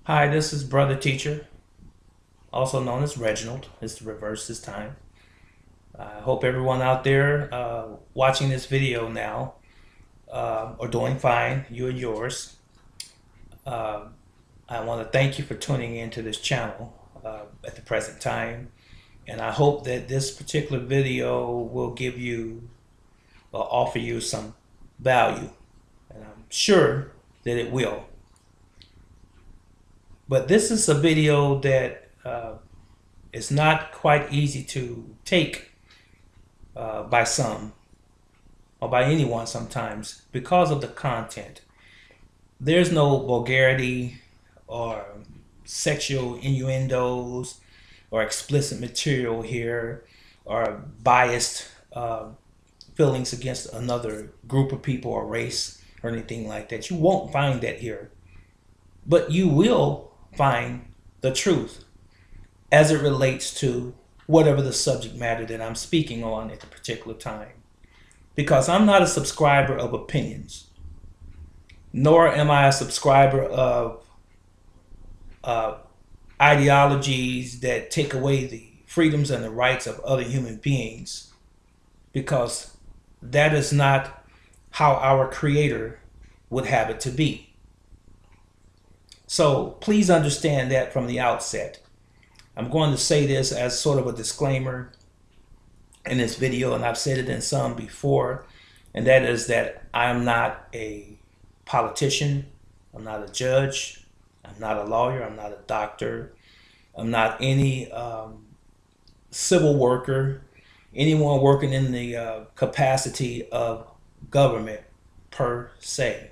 Hi, this is Brother Teacher, also known as Reginald. It's the reverse this time. I hope everyone out there watching this video now are doing fine, you and yours. Uh, I want to thank you for tuning into this channel at the present time. And I hope that this particular video will give you or offer you some value. And I'm sure that it will. But this is a video that is not quite easy to take by some or by anyone sometimes because of the content. There's no vulgarity or sexual innuendos or explicit material here or biased feelings against another group of people or race or anything like that. You won't find that here. But you will find the truth as it relates to whatever the subject matter that I'm speaking on at the particular time. Because I'm not a subscriber of opinions, nor am I a subscriber of ideologies that take away the freedoms and the rights of other human beings, because that is not how our Creator would have it to be. So please understand that from the outset. I'm going to say this as sort of a disclaimer in this video, and I've said it in some before, and that is that I'm not a politician, I'm not a judge, I'm not a lawyer, I'm not a doctor, I'm not any civil worker, anyone working in the capacity of government per se.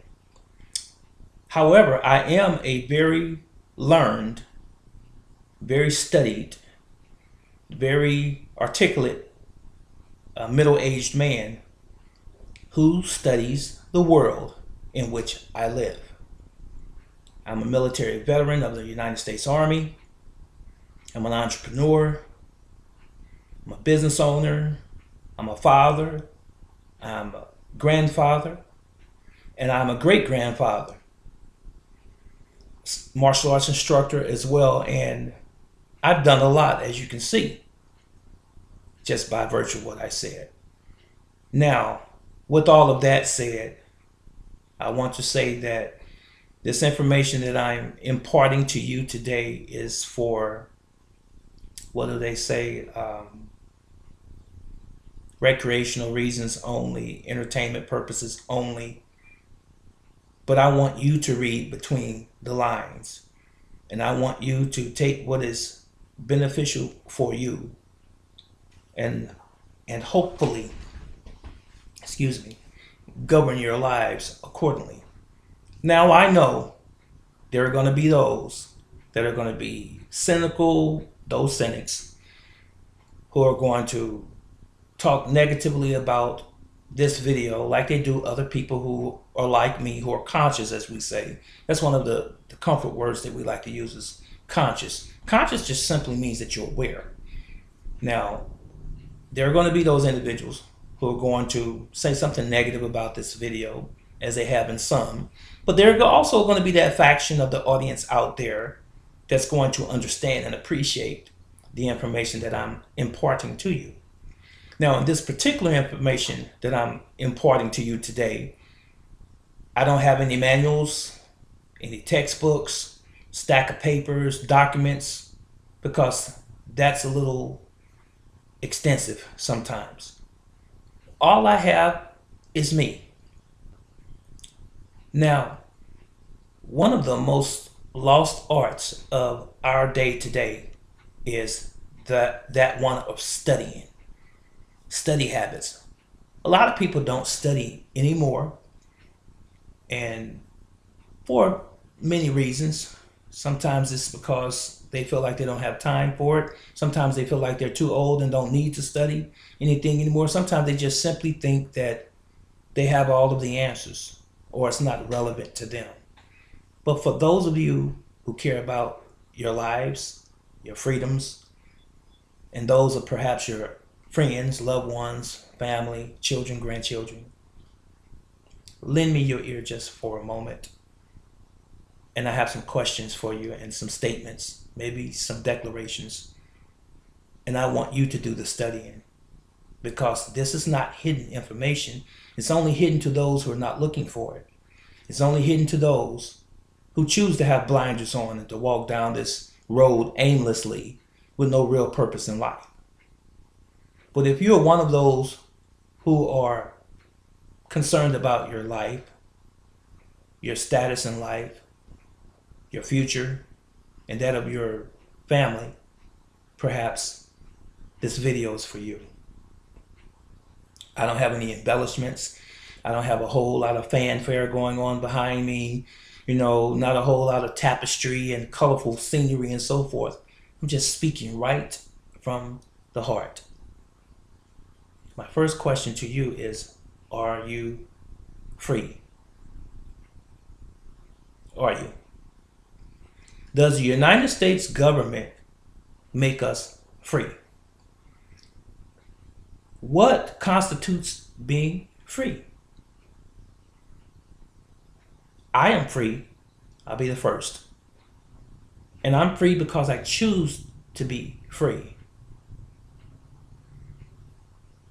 However, I am a very learned, very studied, very articulate middle-aged man who studies the world in which I live. I'm a military veteran of the United States Army. I'm an entrepreneur. I'm a business owner. I'm a father. I'm a grandfather. And I'm a great-grandfather. Martial arts instructor as well. And I've done a lot, as you can see, just by virtue of what I said. Now, with all of that said, I want to say that this information that I'm imparting to you today is for, what do they say, recreational reasons only, entertainment purposes only. But I want you to read between the lines, and I want you to take what is beneficial for you and hopefully, govern your lives accordingly. Now, I know there are going to be those that are going to be cynical, those cynics who are going to talk negatively about this video like they do other people who are like me, who are conscious, as we say. That's one of the comfort words that we like to use, is conscious. Conscious just simply means that you're aware. Now, there are going to be those individuals who are going to say something negative about this video, as they have in some. But there are also going to be that faction of the audience out there that's going to understand and appreciate the information that I'm imparting to you. Now, in this particular information that I'm imparting to you today, I don't have any manuals, any textbooks, stack of papers, documents, because that's a little extensive sometimes. All I have is me. Now, one of the most lost arts of our day today is that one of studying. Study habits. A lot of people don't study anymore, and for many reasons. Sometimes it's because they feel like they don't have time for it. Sometimes they feel like they're too old and don't need to study anything anymore. Sometimes they just simply think that they have all of the answers, or it's not relevant to them. But for those of you who care about your lives, your freedoms, and those of perhaps your friends, loved ones, family, children, grandchildren, lend me your ear just for a moment. and I have some questions for you and some statements, maybe some declarations. And I want you to do the studying, because this is not hidden information. It's only hidden to those who are not looking for it. It's only hidden to those who choose to have blinders on and to walk down this road aimlessly with no real purpose in life. But if you're one of those who are concerned about your life, your status in life, your future, and that of your family, perhaps this video is for you. I don't have any embellishments. I don't have a whole lot of fanfare going on behind me. Not a whole lot of tapestry and colorful scenery and so forth. I'm just speaking right from the heart. My first question to you is, are you free? Are you? Does the United States government make us free? What constitutes being free? I am free. I'll be the first. And I'm free because I choose to be free.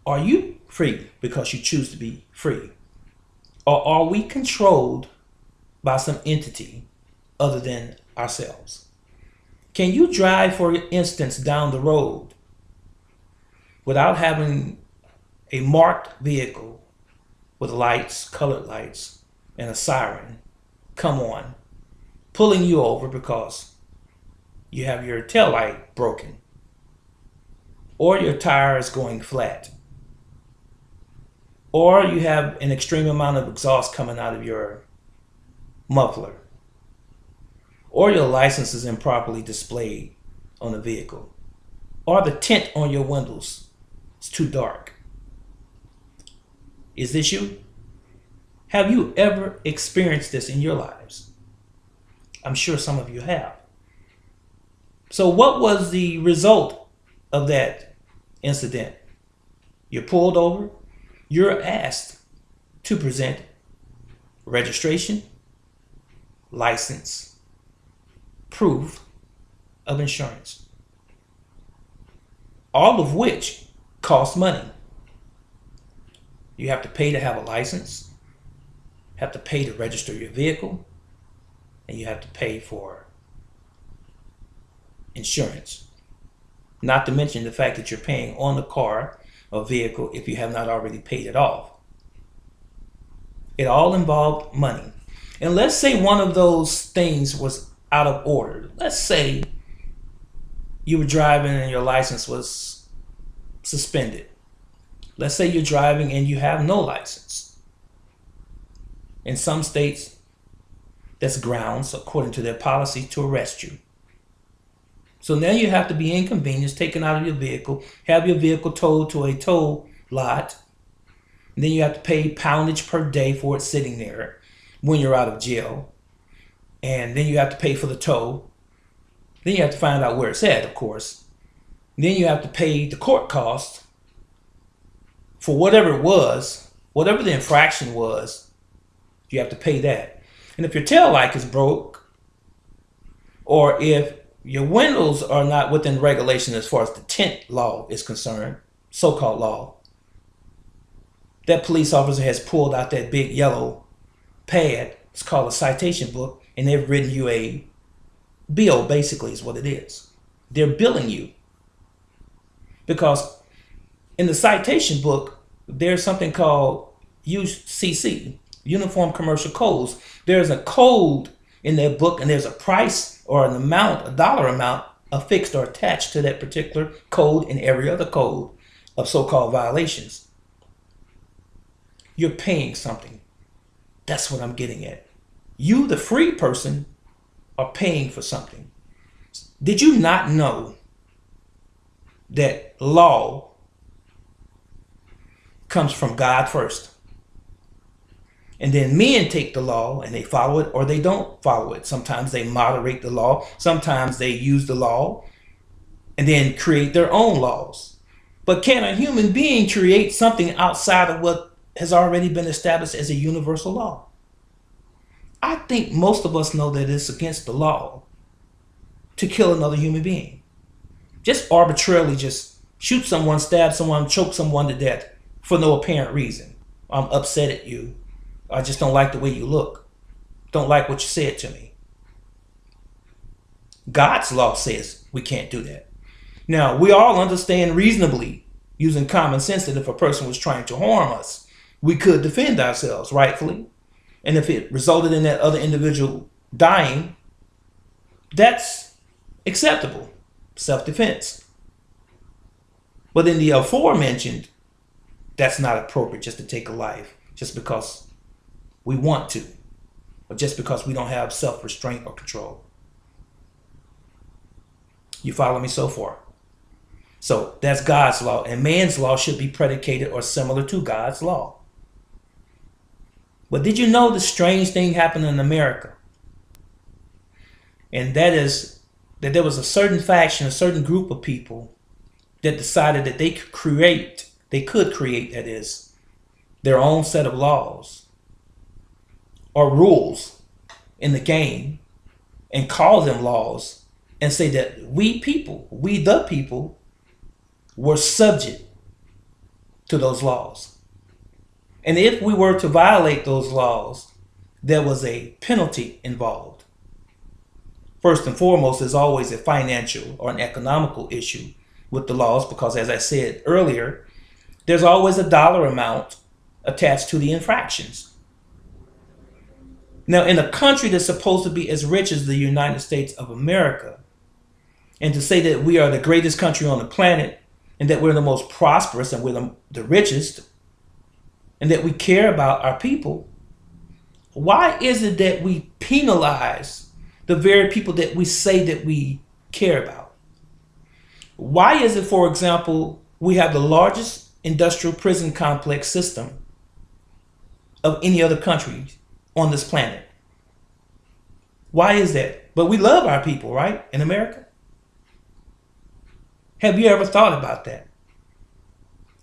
Are you free because you choose to be free? Or are we controlled by some entity other than ourselves? Can you drive, for instance, down the road without having a marked vehicle with lights, colored lights, and a siren come on, pulling you over because you have your tail light broken or your tire is going flat, or you have an extreme amount of exhaust coming out of your muffler, or your license is improperly displayed on the vehicle, or the tint on your windows is too dark? Is this you? Have you ever experienced this in your lives? I'm sure some of you have. So what was the result of that incident? You're pulled over. You're asked to present registration, license, proof of insurance, all of which cost money. You have to pay to have a license, have to pay to register your vehicle, and you have to pay for insurance. Not to mention the fact that you're paying on the car or vehicle if you have not already paid it off. It all involved money. And let's say one of those things was out of order. Let's say you were driving and your license was suspended. Let's say you're driving and you have no license. In some states, that's grounds, according to their policy, to arrest you. So now you have to be inconvenienced, taken out of your vehicle, have your vehicle towed to a tow lot. And then you have to pay poundage per day for it sitting there when you're out of jail. And then you have to pay for the tow. Then you have to find out where it's at, of course. And then you have to pay the court costs for whatever it was, whatever the infraction was. You have to pay that. And if your tail light is broke, or if your windows are not within regulation as far as the tint law is concerned, so-called law, that police officer has pulled out that big yellow pad. It's called a citation book, and they've written you a bill, basically, is what it is. They're billing you. Because in the citation book, there's something called UCC, Uniform Commercial Codes. There's a code in that book, and there's a price or an amount, a dollar amount, affixed or attached to that particular code and every other code of so-called violations. You're paying something. That's what I'm getting at. You, the free person, are paying for something. Did you not know that law comes from God first? And then men take the law and they follow it or they don't follow it. Sometimes they moderate the law. Sometimes they use the law and then create their own laws. But can a human being create something outside of what has already been established as a universal law? I think most of us know that it's against the law to kill another human being. Just arbitrarily just shoot someone, stab someone, choke someone to death for no apparent reason. I'm upset at you. I just don't like the way you look. Don't like what you said to me. God's law says we can't do that. Now, we all understand reasonably, using common sense, that if a person was trying to harm us, we could defend ourselves rightfully. And if it resulted in that other individual dying, that's acceptable. Self-defense. But in the aforementioned, that's not appropriate just to take a life just because we want to, or just because we don't have self-restraint or control. You follow me so far? So that's God's law, and man's law should be predicated or similar to God's law. But did you know the strange thing happened in America? And that is that there was a certain faction, a certain group of people that decided that they could create, that is, their own set of laws or rules in the game and call them laws and say that we the people, were subject to those laws. And if we were to violate those laws, there was a penalty involved. First and foremost, there's always a financial or an economical issue with the laws because, as I said earlier, there's always a dollar amount attached to the infractions. Now, in a country that's supposed to be as rich as the United States of America, and to say that we are the greatest country on the planet, and that we're the most prosperous and we're the richest, and that we care about our people, why is it that we penalize the very people that we say that we care about? Why is it, for example, we have the largest industrial prison complex system of any other country on this planet? Why is that? But we love our people, right, in America? Have you ever thought about that?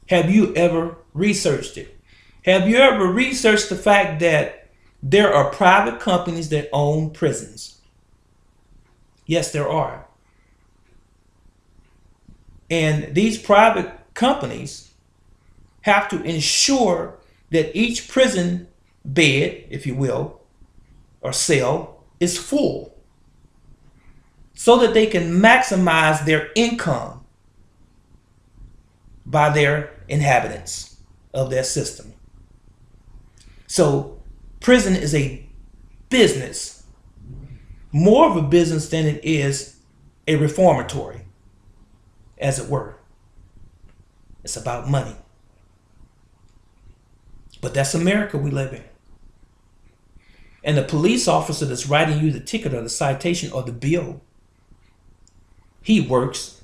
Have you ever researched it? Have you ever researched the fact that there are private companies that own prisons? Yes, there are. And these private companies have to ensure that each prison bed, if you will, or cell, is full so that they can maximize their income by their inhabitants of their system. So prison is a business, more of a business than it is a reformatory, as it were. It's about money. But that's America we live in. And the police officer that's writing you the ticket or the citation or the bill, he works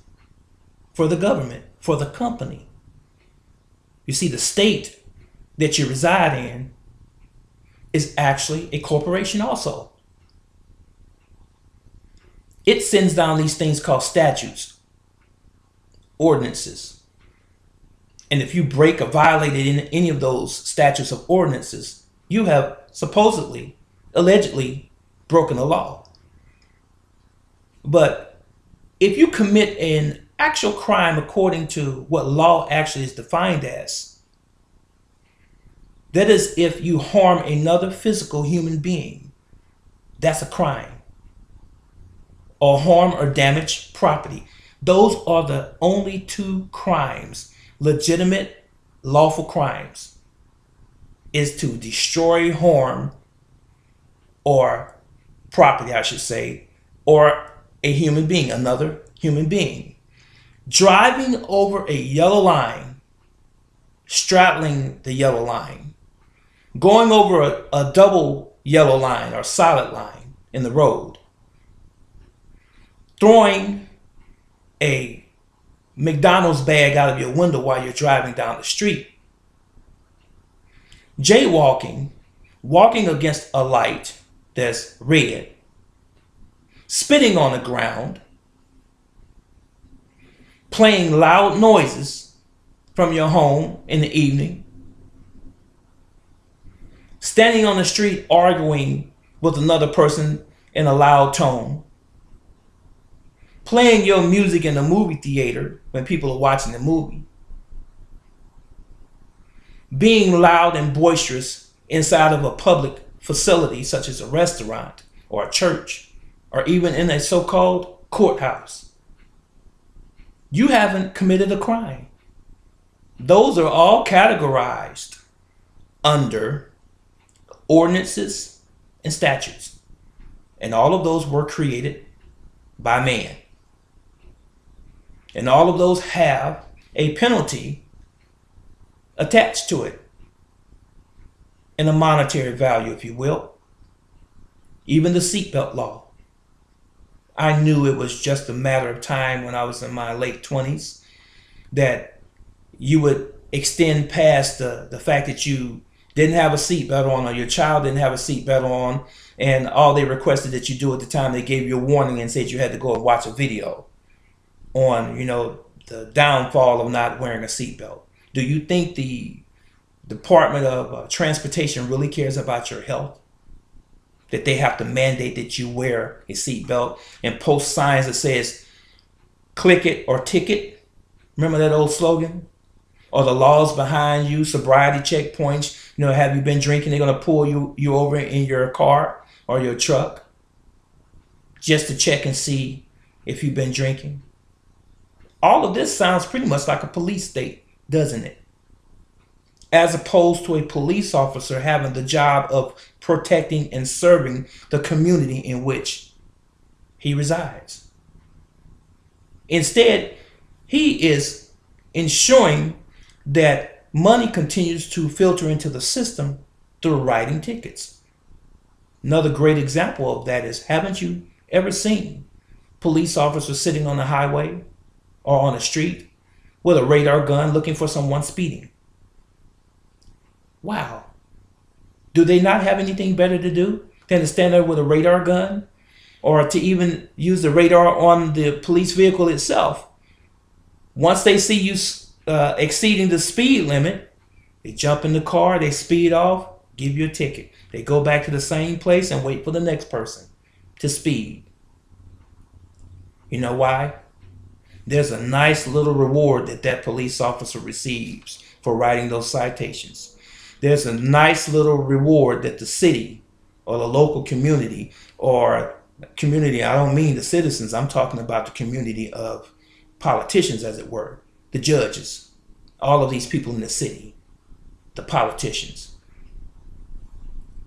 for the government, for the company. You see, the state that you reside in is actually a corporation also. It sends down these things called statutes, ordinances. And if you break or violate any of those statutes or ordinances, you have supposedly, allegedly broken the law. But if you commit an actual crime according to what law actually is defined as, that is, if you harm another physical human being, that's a crime. Or harm or damage property. Those are the only two crimes, legitimate, lawful crimes, is to destroy, harm, or property, I should say, or a human being, another human being. Driving over a yellow line, straddling the yellow line, going over a double yellow line or solid line in the road, throwing a McDonald's bag out of your window while you're driving down the street, jaywalking, walking against a light that's red, spitting on the ground, playing loud noises from your home in the evening, standing on the street arguing with another person in a loud tone, playing your music in the movie theater when people are watching the movie, being loud and boisterous inside of a public facility such as a restaurant or a church or even in a so-called courthouse. You haven't committed a crime. Those are all categorized under ordinances and statutes. And all of those were created by man. And all of those have a penalty attached to it, and a monetary value, if you will. Even the seatbelt law. I knew it was just a matter of time when I was in my late 20s that you would extend past the fact that you didn't have a seatbelt on or your child didn't have a seatbelt on, and all they requested that you do at the time, they gave you a warning and said you had to go and watch a video on, the downfall of not wearing a seatbelt. Do you think the Department of Transportation really cares about your health? That they have to mandate that you wear a seatbelt and post signs that says, click it or ticket? Remember that old slogan? Or the laws behind you, sobriety checkpoints. Have you been drinking? They're going to pull you over in your car or your truck just to check and see if you've been drinking. All of this sounds pretty much like a police state, doesn't it? As opposed to a police officer having the job of protecting and serving the community in which he resides. Instead, he is ensuring that money continues to filter into the system through writing tickets. Another great example of that is, haven't you ever seen police officers sitting on the highway or on a street with a radar gun looking for someone speeding? Wow. Do they not have anything better to do than to stand there with a radar gun, or to even use the radar on the police vehicle itself? Once they see you exceeding the speed limit, they jump in the car, they speed off, give you a ticket. They go back to the same place and wait for the next person to speed. You know why? There's a nice little reward that police officer receives for writing those citations. There's a nice little reward that the city or the local community, or community, I don't mean the citizens, I'm talking about the community of politicians, as it were, the judges, all of these people in the city, the politicians.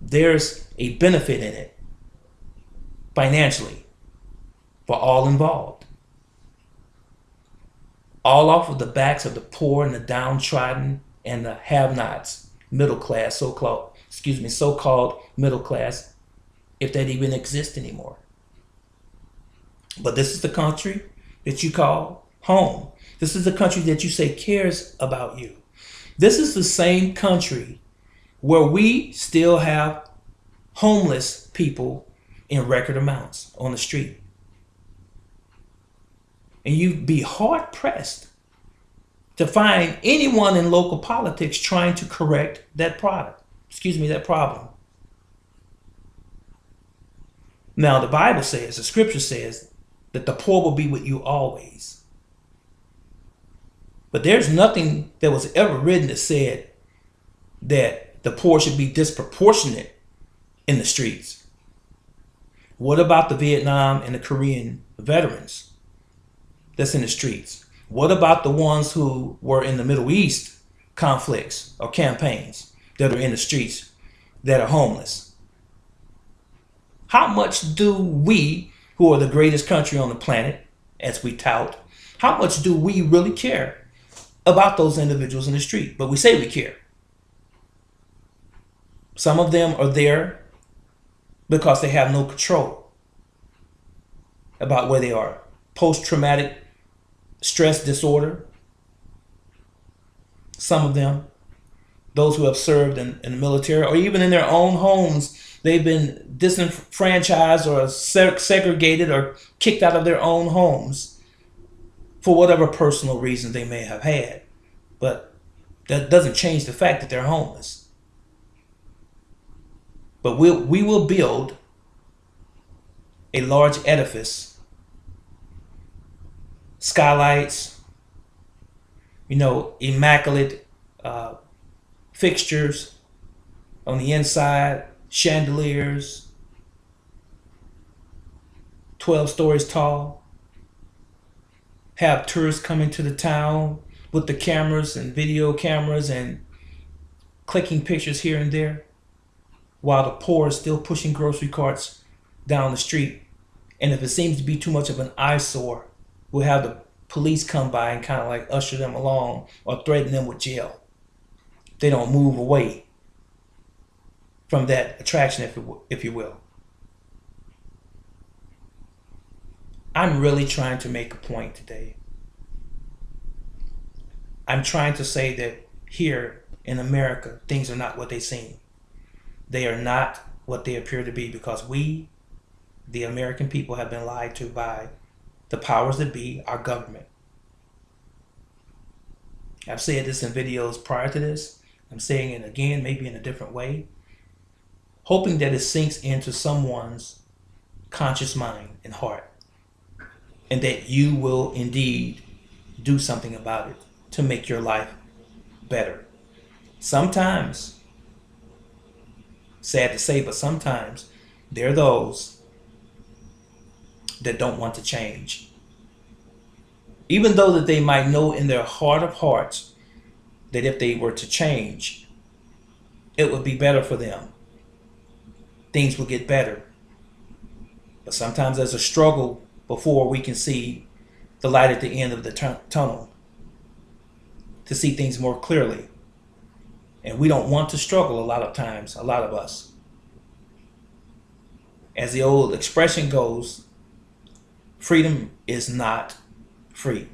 There's a benefit in it financially for all involved. All off of the backs of the poor and the downtrodden and the have-nots. Middle class, so-called middle class, if that even exists anymore. But this is the country that you call home. This is the country that you say cares about you. This is the same country where we still have homeless people in record amounts on the street. And you'd be hard pressed to find anyone in local politics trying to correct that problem. Now, the Bible says, the scripture says, that the poor will be with you always. But there's nothing that was ever written that said that the poor should be disproportionate in the streets. What about the Vietnam and the Korean veterans that's in the streets? What about the ones who were in the Middle East conflicts or campaigns that are in the streets that are homeless? How much do we, who are the greatest country on the planet, as we tout, how much do we really care about those individuals in the street? But we say we care. Some of them are there because they have no control about where they are. Post-traumatic stress disorder. Some of them, those who have served in the military or even in their own homes, they've been disenfranchised or segregated or kicked out of their own homes for whatever personal reasons they may have had. But that doesn't change the fact that they're homeless. But we will build a large edifice, skylights, immaculate fixtures on the inside, chandeliers, 12 stories tall, have tourists coming to the town with the cameras and video cameras and clicking pictures here and there, while the poor is still pushing grocery carts down the street. And if it seems to be too much of an eyesore, we'll have the police come by and kind of like usher them along or threaten them with jail. They don't move away from that attraction, if you will. I'm really trying to make a point today. I'm trying to say that here in America, things are not what they seem. They are not what they appear to be, because we, the American people, have been lied to by the powers that be, our government. I've said this in videos prior to this. I'm saying it again, maybe in a different way, hoping that it sinks into someone's conscious mind and heart, and that you will indeed do something about it to make your life better. Sometimes, sad to say, but sometimes there are those that don't want to change. Even though that they might know in their heart of hearts that if they were to change, it would be better for them. Things would get better. But sometimes there's a struggle before we can see the light at the end of the tunnel, to see things more clearly. And we don't want to struggle a lot of times, a lot of us. As the old expression goes, freedom is not free.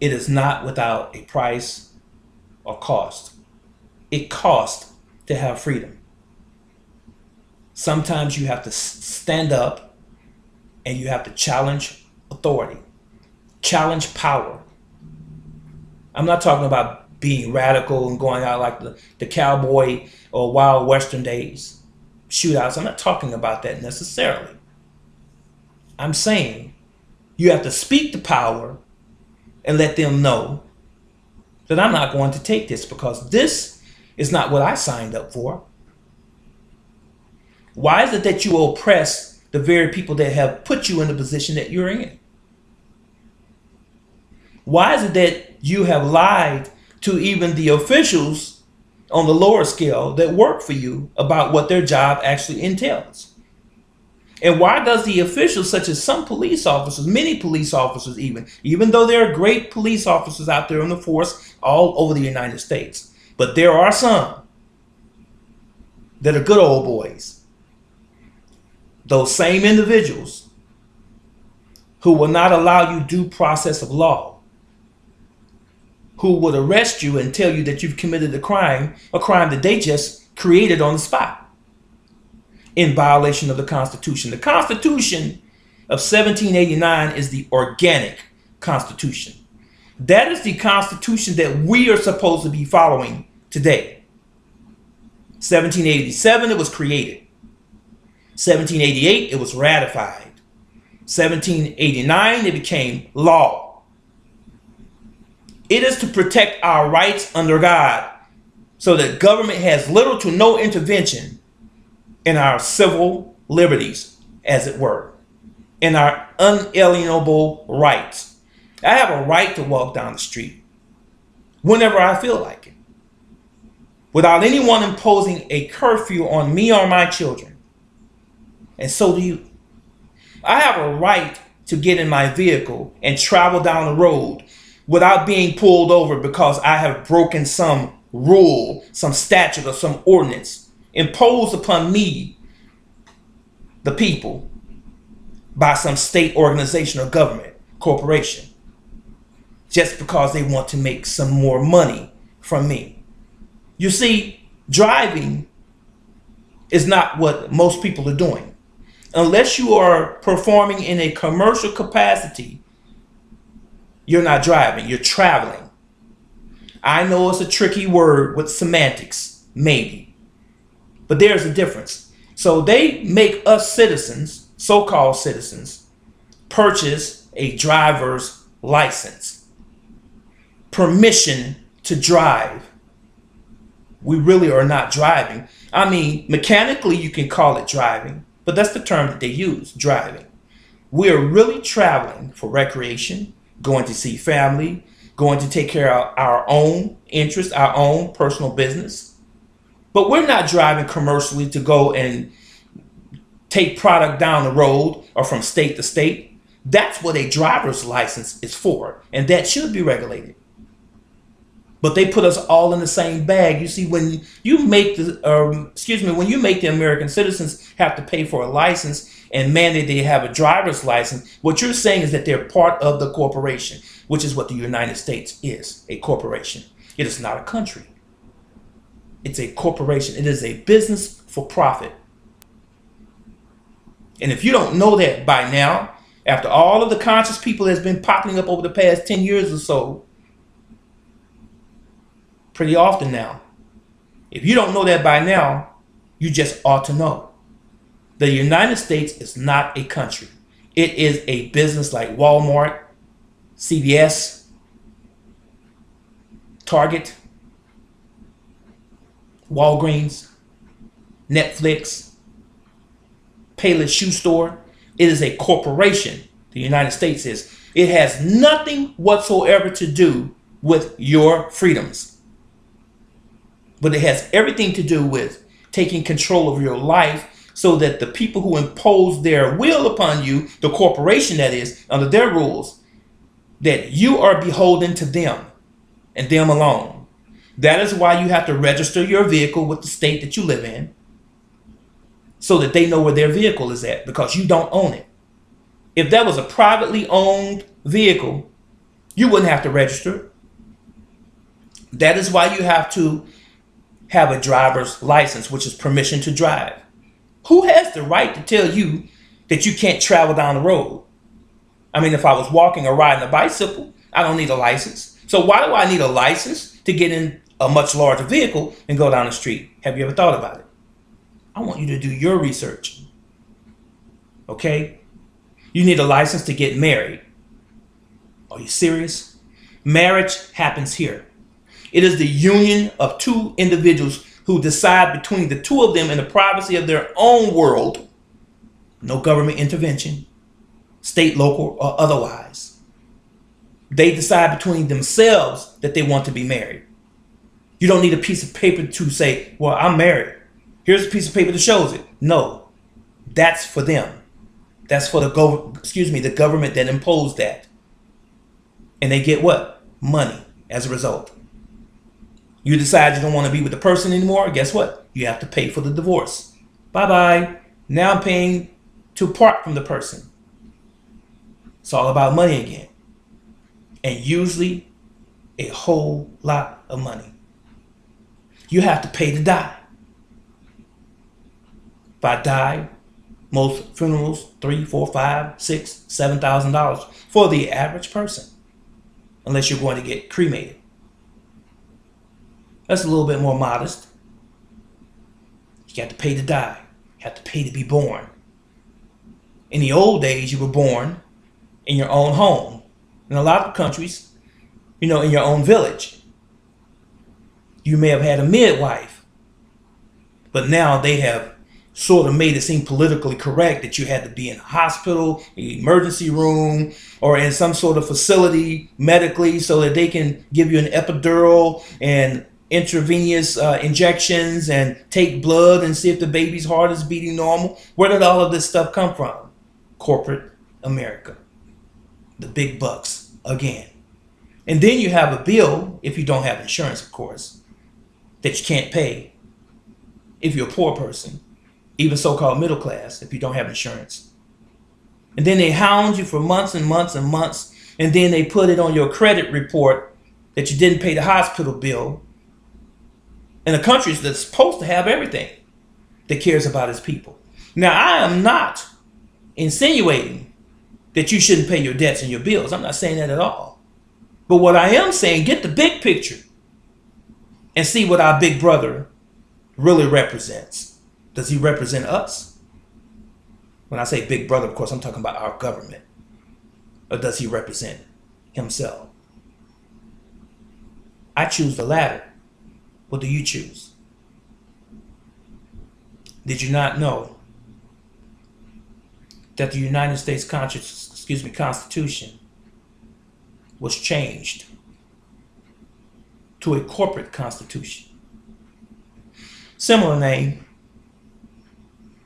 It is not without a price or cost. It costs to have freedom. Sometimes you have to stand up and you have to challenge authority, challenge power. I'm not talking about being radical and going out like the cowboy or wild western days, shootouts. I'm not talking about that necessarily. I'm saying you have to speak to power and let them know that I'm not going to take this, because this is not what I signed up for. Why is it that you oppress the very people that have put you in the position that you're in? Why is it that you have lied to even the officials on the lower scale that work for you about what their job actually entails? And why does the officials, such as some police officers, many police officers even though there are great police officers out there in the force all over the United States, but there are some that are good old boys, those same individuals who will not allow you due process of law, who would arrest you and tell you that you've committed a crime that they just created on the spot in violation of the Constitution. The Constitution of 1789 is the organic Constitution. That is the Constitution that we are supposed to be following today. 1787, it was created. 1788, it was ratified. 1789, it became law. It is to protect our rights under God, so that government has little to no intervention in our civil liberties, as it were, in our unalienable rights. I have a right to walk down the street whenever I feel like it, without anyone imposing a curfew on me or my children. And so do you. I have a right to get in my vehicle and travel down the road without being pulled over because I have broken some rule, some statute, or some ordinance imposed upon me, the people, by some state organization or government, corporation, just because they want to make some more money from me. You see, driving is not what most people are doing. Unless you are performing in a commercial capacity, you're not driving, you're traveling. I know it's a tricky word with semantics, maybe, but there's a difference. So they make us citizens so-called citizens purchase a driver's license, permission to drive. We really are not driving. I mean, mechanically you can call it driving, but that's the term that they use, driving. We are really traveling for recreation, going to see family, going to take care of our own interests, our own personal business. But we're not driving commercially to go and take product down the road or from state to state. That's what a driver's license is for, and that should be regulated. But they put us all in the same bag. You see, when you make when you make the American citizens have to pay for a license and mandate they have a driver's license, what you're saying is that they're part of the corporation, which is what the United States is, a corporation. It is not a country. It's a corporation. It is a business for profit. And if you don't know that by now, after all of the conscious people that's been popping up over the past 10 years or so, pretty often now, if you don't know that by now, you just ought to know. The United States is not a country. It is a business like Walmart, CVS, Target, Walgreens, Netflix, Payless Shoe Store. It is a corporation. The United States is. It has nothing whatsoever to do with your freedoms. But it has everything to do with taking control of your life so that the people who impose their will upon you, the corporation that is, under their rules, that you are beholden to them and them alone. That is why you have to register your vehicle with the state that you live in so that they know where their vehicle is at, because you don't own it. If that was a privately owned vehicle, you wouldn't have to register it. That is why you have to have a driver's license, which is permission to drive. Who has the right to tell you that you can't travel down the road? I mean, if I was walking or riding a bicycle, I don't need a license. So why do I need a license to get in a much larger vehicle and go down the street? Have you ever thought about it? I want you to do your research. Okay? You need a license to get married. Are you serious? Marriage happens here. It is the union of two individuals who decide between the two of them in the privacy of their own world. No government intervention, state, local, or otherwise. They decide between themselves that they want to be married. You don't need a piece of paper to say, well, I'm married. Here's a piece of paper that shows it. No, that's for them. That's for the government that imposed that. And they get what? Money as a result. You decide you don't want to be with the person anymore. Guess what? You have to pay for the divorce. Bye-bye. Now I'm paying to part from the person. It's all about money again. And usually a whole lot of money. You have to pay to die. If I die, most funerals, $3,000, $4,000, $5,000, $6,000, $7,000 for the average person. Unless you're going to get cremated. That's a little bit more modest. You have to pay to die. You have to pay to be born. In the old days, you were born in your own home. In a lot of countries, in your own village. You may have had a midwife. But now they have sort of made it seem politically correct that you had to be in a hospital, emergency room, or in some sort of facility medically so that they can give you an epidural and intravenous injections and take blood and see if the baby's heart is beating normal. Where did all of this stuff come from? Corporate America. The big bucks again. And then you have a bill, if you don't have insurance, of course, that you can't pay if you're a poor person, even so-called middle class, if you don't have insurance. And then they hound you for months and months and months, and then they put it on your credit report that you didn't pay the hospital bill. In a country that's supposed to have everything that cares about its people. Now, I am not insinuating that you shouldn't pay your debts and your bills. I'm not saying that at all. But what I am saying, get the big picture and see what our big brother really represents. Does he represent us? When I say big brother, of course, I'm talking about our government. Or does he represent himself? I choose the latter. What do you choose? Did you not know that the United States Constitution was changed to a corporate constitution? Similar name.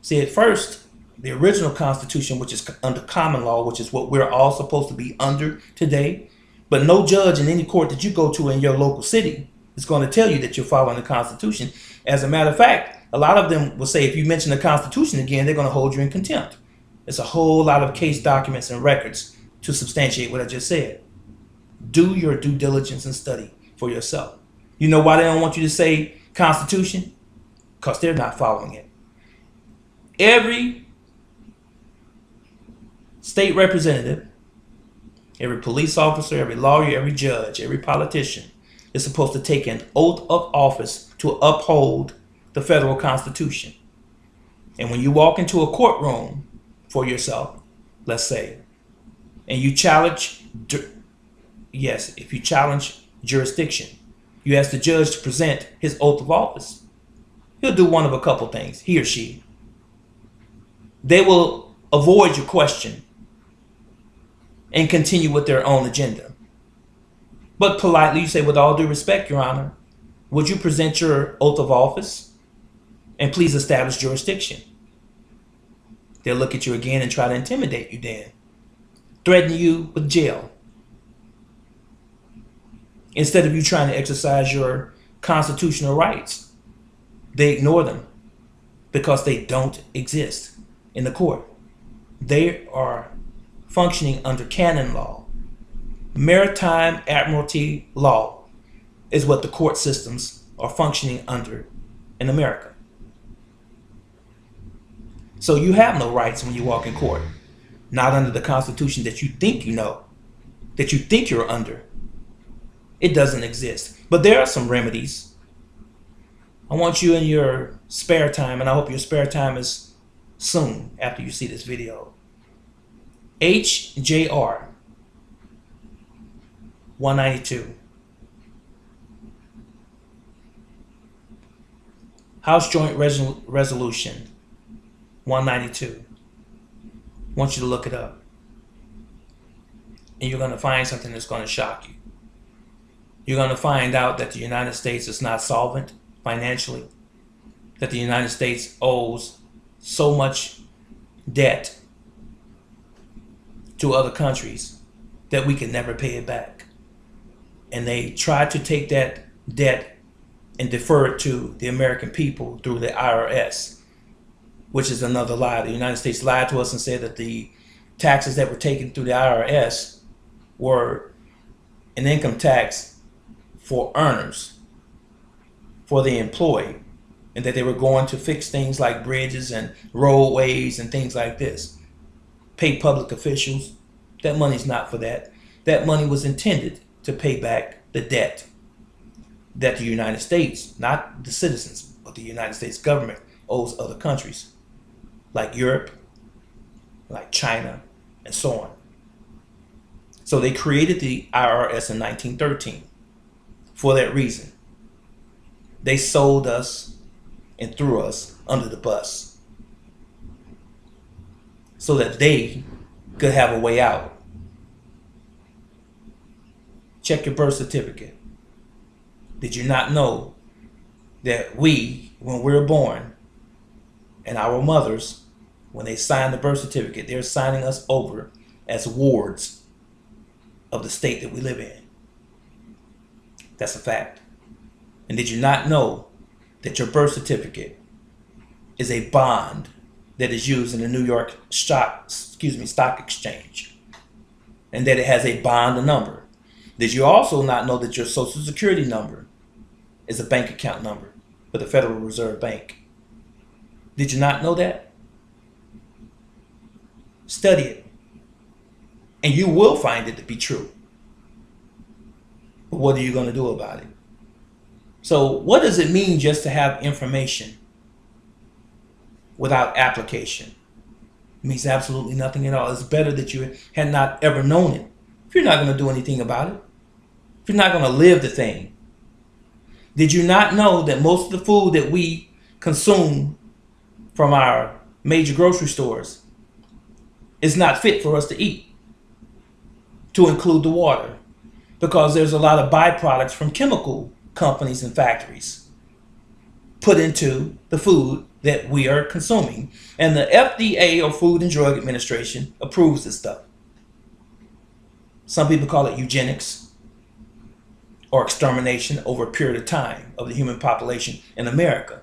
See, at first, the original Constitution, which is under common law, which is what we're all supposed to be under today, but no judge in any court that you go to in your local city is going to tell you that you're following the Constitution. As a matter of fact, a lot of them will say if you mention the Constitution again, they're going to hold you in contempt. It's a whole lot of case documents and records to substantiate what I just said. Do your due diligence and study for yourself. You know why they don't want you to say Constitution? Because they're not following it. Every state representative, every police officer, every lawyer, every judge, every politician is supposed to take an oath of office to uphold the federal Constitution. And when you walk into a courtroom for yourself, let's say, and you challenge, yes, if you challenge jurisdiction, you ask the judge to present his oath of office. He'll do one of a couple things, he or she. They will avoid your question and continue with their own agenda. But politely, you say, with all due respect, Your Honor, would you present your oath of office and please establish jurisdiction? They'll look at you again and try to intimidate you then, threaten you with jail. Instead of you trying to exercise your constitutional rights, they ignore them because they don't exist in the court. They are functioning under canon law. Maritime admiralty law is what the court systems are functioning under in America. So you have no rights when you walk in court, not under the Constitution that you think you know, that you think you're under. It doesn't exist. But there are some remedies. I want you in your spare time, and I hope your spare time is soon after you see this video. HJR 192. House Joint Resolution 192. I want you to look it up. And you're going to find something that's going to shock you. You're going to find out that the United States is not solvent financially, that the United States owes so much debt to other countries that we can never pay it back. And they try to take that debt and defer it to the American people through the IRS, which is another lie. The United States lied to us and said that the taxes that were taken through the IRS were an income tax for earners, for the employee, and that they were going to fix things like bridges and roadways and things like this. Pay public officials. That money's not for that. That money was intended to pay back the debt that the United States, not the citizens, but the United States government owes other countries like Europe, like China, and so on. So they created the IRS in 1913 for that reason. They sold us and threw us under the bus so that they could have a way out. Check your birth certificate. Did you not know that we, when we're born, and our mothers, when they sign the birth certificate, they're signing us over as wards of the state that we live in? That's a fact. And did you not know that your birth certificate is a bond that is used in the New York stock exchange, and that it has a bond number? Did you also not know that your Social Security number is a bank account number for the Federal Reserve Bank? Did you not know that? Study it, and you will find it to be true. But what are you going to do about it? So what does it mean just to have information without application? It means absolutely nothing at all. It's better that you had not ever known it. If you're not going to do anything about it, if you're not going to live the thing. Did you not know that most of the food that we consume from our major grocery stores is not fit for us to eat, to include the water? Because there's a lot of byproducts from chemical companies and factories put into the food that we are consuming. And the FDA, or Food and Drug Administration, approves this stuff. Some people call it eugenics or extermination over a period of time of the human population in America.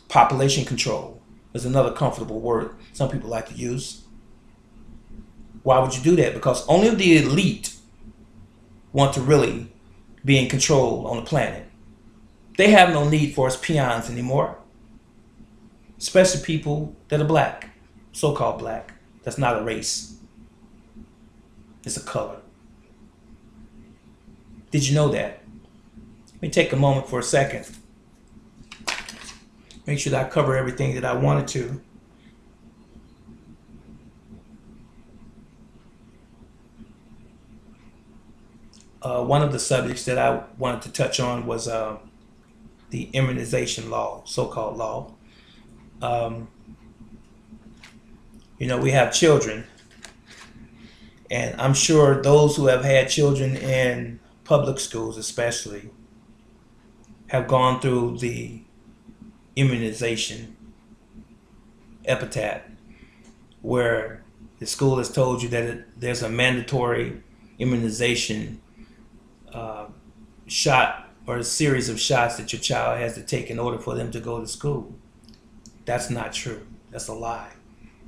Population control is another comfortable word some people like to use. Why would you do that? Because only the elite want to really be in control on the planet. They have no need for us peons anymore, especially people that are black, so-called black. That's not a race. It's a color. Did you know that? Let me take a moment for a second. Make sure that I cover everything that I wanted to. One of the subjects that I wanted to touch on was the immunization law, so-called law. We have children, and I'm sure those who have had children in public schools especially have gone through the immunization epitaph, where the school has told you that there's a mandatory immunization shot or a series of shots that your child has to take in order for them to go to school. That's not true. That's a lie.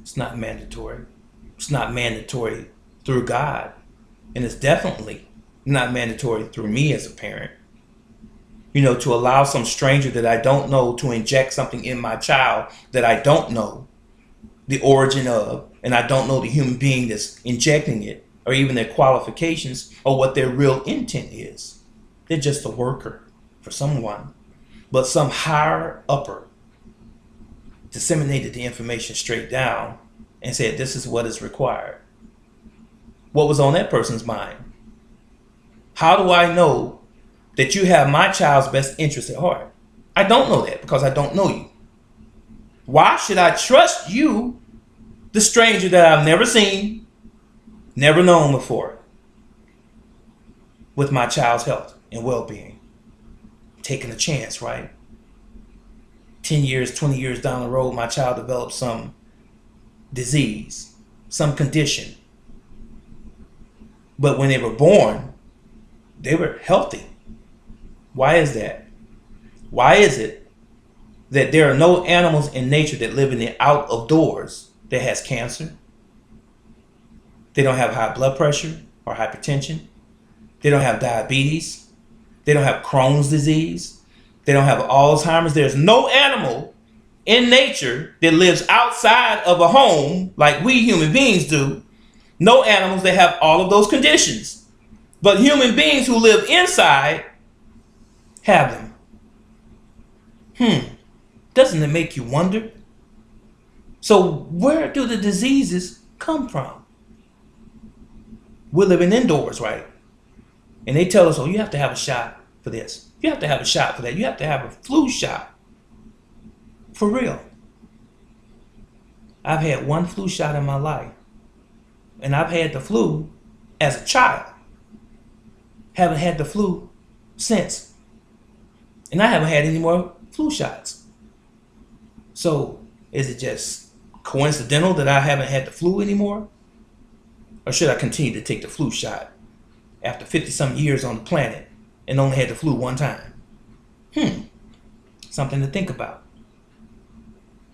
It's not mandatory. It's not mandatory through God, and it's definitely not mandatory through me as a parent. To allow some stranger that I don't know to inject something in my child that I don't know the origin of, and I don't know the human being that's injecting it, or even their qualifications, or what their real intent is. They're just a worker for someone, but some higher upper disseminated the information straight down and said this is what is required. What was on that person's mind? How do I know that you have my child's best interest at heart? I don't know that because I don't know you. Why should I trust you, the stranger that I've never seen, never known before, with my child's health and well-being? Taking a chance, right? 10 years, 20 years down the road, my child develops some disease, some condition. But when they were born, they were healthy. Why is that? Why is it that there are no animals in nature that live in the out of doors that has cancer? They don't have high blood pressure or hypertension. They don't have diabetes. They don't have Crohn's disease. They don't have Alzheimer's. There's no animal in nature that lives outside of a home like we human beings do. No animals that have all of those conditions. But human beings who live inside have them. Doesn't it make you wonder? So where do the diseases come from? We're living indoors, right? And they tell us, oh, you have to have a shot for this. You have to have a shot for that. You have to have a flu shot. For real. I've had one flu shot in my life. And I've had the flu as a child. Haven't had the flu since. And I haven't had any more flu shots. So is it just coincidental that I haven't had the flu anymore? Or should I continue to take the flu shot after 50-some years on the planet and only had the flu one time? Something to think about.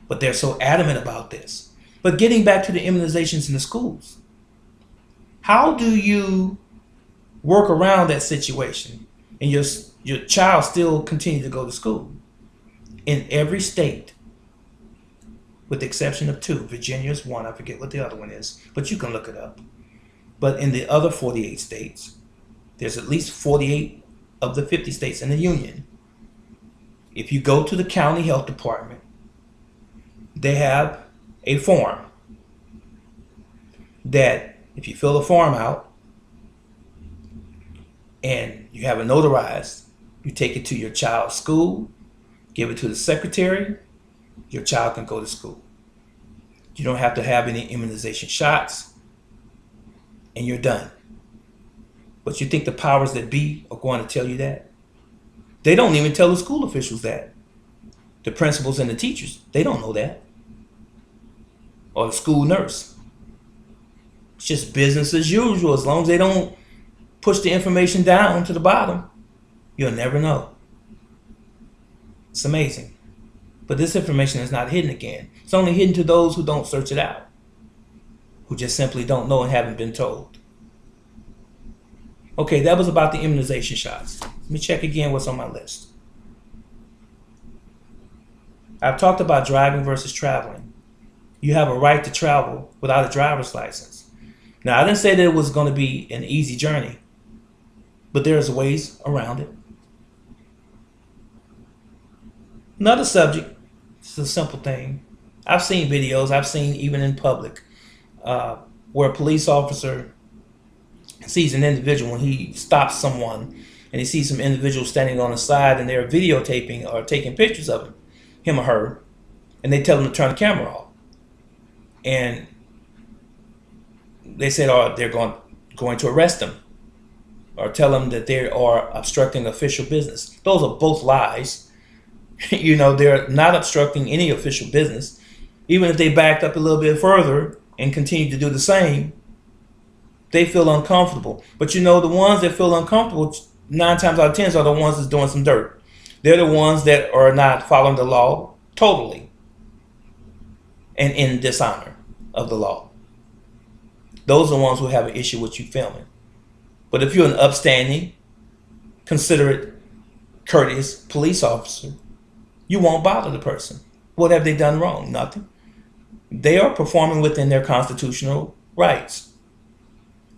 But they're so adamant about this. But getting back to the immunizations in the schools, how do you work around that situation and your child still continue to go to school? In every state, with the exception of 2, Virginia is one, I forget what the other one is, but you can look it up. But in the other 48 states, there's at least 48 of the 50 states in the union. If you go to the county health department, they have a form that if you fill a form out and you have it notarized, you take it to your child's school, give it to the secretary, your child can go to school. You don't have to have any immunization shots, and you're done. But you think the powers that be are going to tell you that? They don't even tell the school officials that. The principals and the teachers, they don't know that. Or the school nurse. It's just business as usual. As long as they don't push the information down to the bottom, you'll never know. It's amazing. But this information is not hidden again. It's only hidden to those who don't search it out, who just simply don't know and haven't been told. Okay, that was about the immunization shots. Let me check again what's on my list. I've talked about driving versus traveling. You have a right to travel without a driver's license. Now, I didn't say that it was going to be an easy journey, but there's ways around it. Another subject, it's a simple thing. I've seen videos, I've seen even in public, where a police officer sees an individual when he stops someone and he sees some individual standing on the side and they're videotaping or taking pictures of him or her, and they tell him to turn the camera off. And they said, oh, they're going to arrest him or tell him that they are obstructing official business. Those are both lies. You know, they're not obstructing any official business. Even if they backed up a little bit further and continue to do the same, they feel uncomfortable. But you know, the ones that feel uncomfortable 9 times out of 10 are the ones that's doing some dirt. They're the ones that are not following the law totally and in dishonor of the law. Those are the ones who have an issue with you filming. But if you're an upstanding, considerate, courteous police officer, you won't bother the person. What have they done wrong? Nothing. They are performing within their constitutional rights.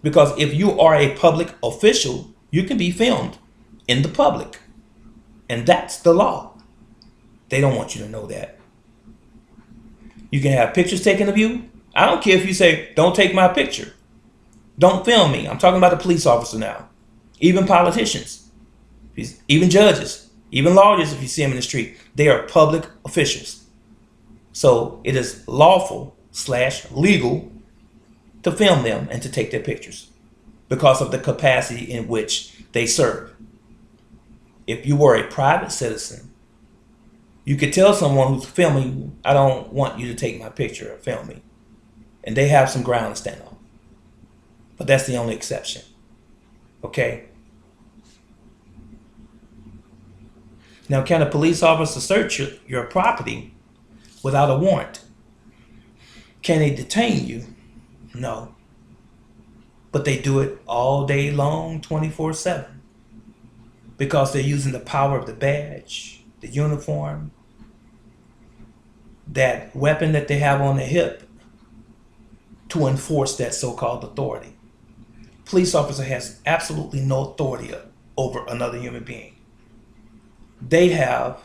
Because if you are a public official, you can be filmed in the public. And that's the law. They don't want you to know that. You can have pictures taken of you. I don't care if you say, don't take my picture. Don't film me. I'm talking about a police officer now. Even politicians. Even judges. Even lawyers, if you see them in the street. They are public officials. So it is lawful/legal to film them and to take their pictures because of the capacity in which they serve. If you were a private citizen, you could tell someone who's filming you, I don't want you to take my picture or film me. And they have some ground to stand on. But that's the only exception. Okay? Now, can a police officer search your property without a warrant? Can they detain you? No. But they do it all day long, 24/7. Because they're using the power of the badge, the uniform, that weapon that they have on their hip to enforce that so-called authority. Police officer has absolutely no authority over another human being. They have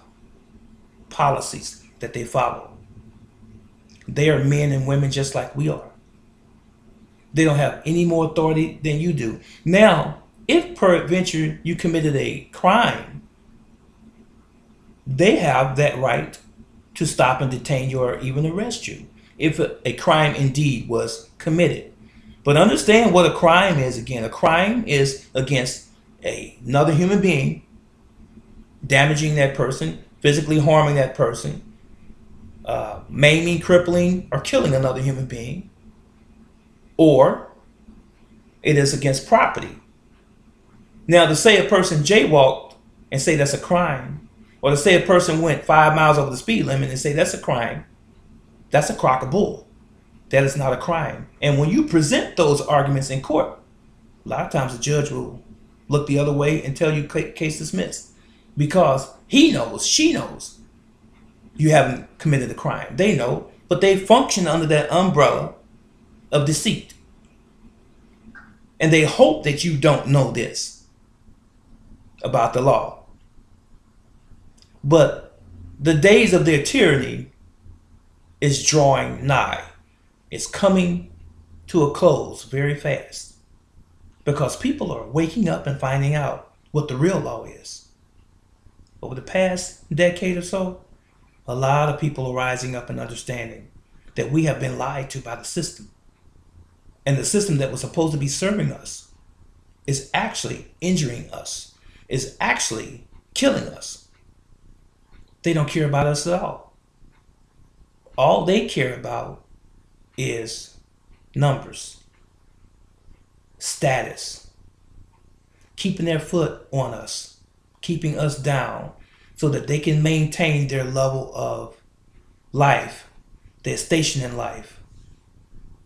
policies that they follow. They are men and women just like we are. They don't have any more authority than you do. Now, if peradventure you committed a crime, they have that right to stop and detain you or even arrest you if a crime indeed was committed. But understand what a crime is again. A crime is against another human being, damaging that person, physically harming that person, maiming, crippling, or killing another human being, or it is against property. Now, to say a person jaywalked and say that's a crime, or to say a person went 5 miles over the speed limit and say that's a crime, that's a crock of bull. That is not a crime. And when you present those arguments in court, a lot of times the judge will look the other way and tell you case dismissed because he knows, she knows you haven't committed a crime. They know, but they function under that umbrella of deceit. And they hope that you don't know this about the law. But the days of their tyranny is drawing nigh. It's coming to a close very fast because people are waking up and finding out what the real law is. Over the past decade or so, a lot of people are rising up and understanding that we have been lied to by the system. And the system that was supposed to be serving us is actually injuring us, is actually killing us. They don't care about us at all. All they care about is numbers, status, keeping their foot on us, keeping us down so that they can maintain their level of life, their station in life,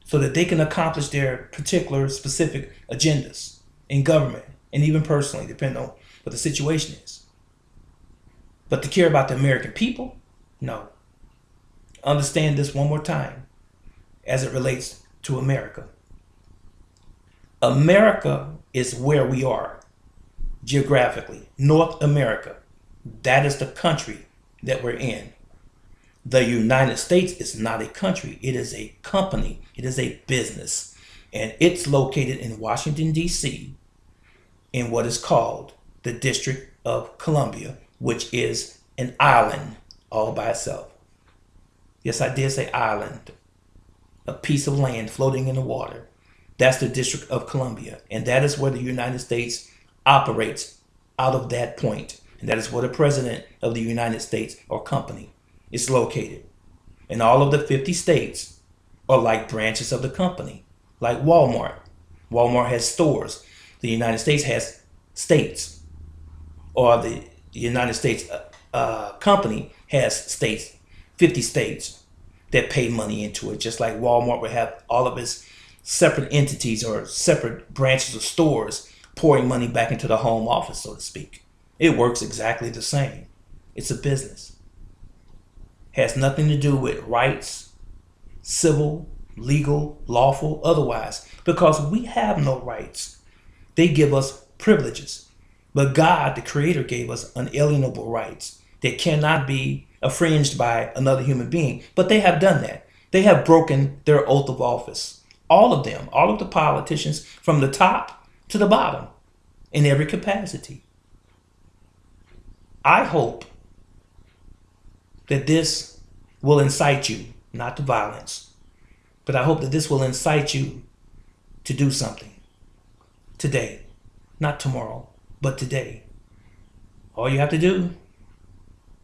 so that they can accomplish their particular specific agendas in government and even personally, depending on what the situation is. But to care about the American people, no. Understand this one more time as it relates to America. America is where we are geographically. North America. That is the country that we're in. The United States is not a country. It is a company. It is a business. And it's located in Washington, D.C. in what is called the District of Columbia, which is an island all by itself. Yes, I did say island. A piece of land floating in the water. That's the District of Columbia. And that is where the United States operates out of that point. And that is where the President of the United States or company is located. And all of the 50 states are like branches of the company, like Walmart. Walmart has stores. The United States has states. Or the United States company has states, 50 states that pay money into it. Just like Walmart would have all of its separate entities or separate branches of stores pouring money back into the home office, so to speak. It works exactly the same. It's a business. Has nothing to do with rights, civil, legal, lawful, otherwise, because we have no rights. They give us privileges. But God, the Creator, gave us unalienable rights that cannot be infringed by another human being. But they have done that. They have broken their oath of office. All of them, all of the politicians from the top to the bottom in every capacity. I hope that this will incite you, not to violence, but I hope that this will incite you to do something today, not tomorrow, but today. All you have to do,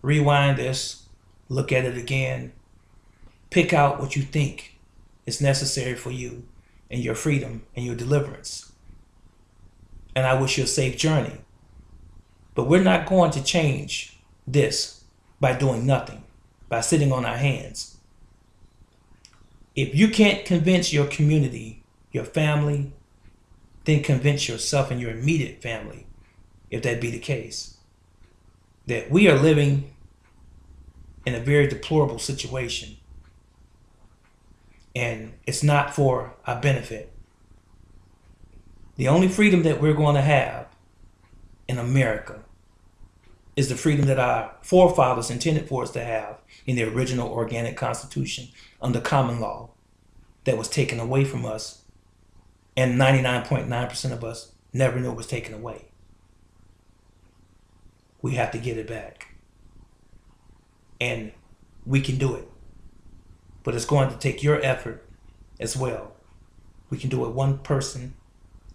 rewind this, look at it again, pick out what you think is necessary for you and your freedom and your deliverance. And I wish you a safe journey. But we're not going to change this by doing nothing, by sitting on our hands. If you can't convince your community, your family, then convince yourself and your immediate family, if that be the case, that we are living in a very deplorable situation. And it's not for our benefit. The only freedom that we're going to have in America is the freedom that our forefathers intended for us to have in the original organic constitution under common law that was taken away from us, and 99.9% of us never knew it was taken away. We have to get it back. And we can do it. But it's going to take your effort as well. We can do it one person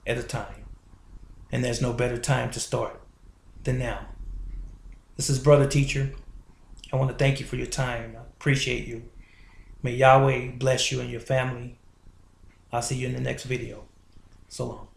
at a time. And there's no better time to start than now. This is Brother Teacher. I want to thank you for your time. I appreciate you. May Yahweh bless you and your family. I'll see you in the next video. So long.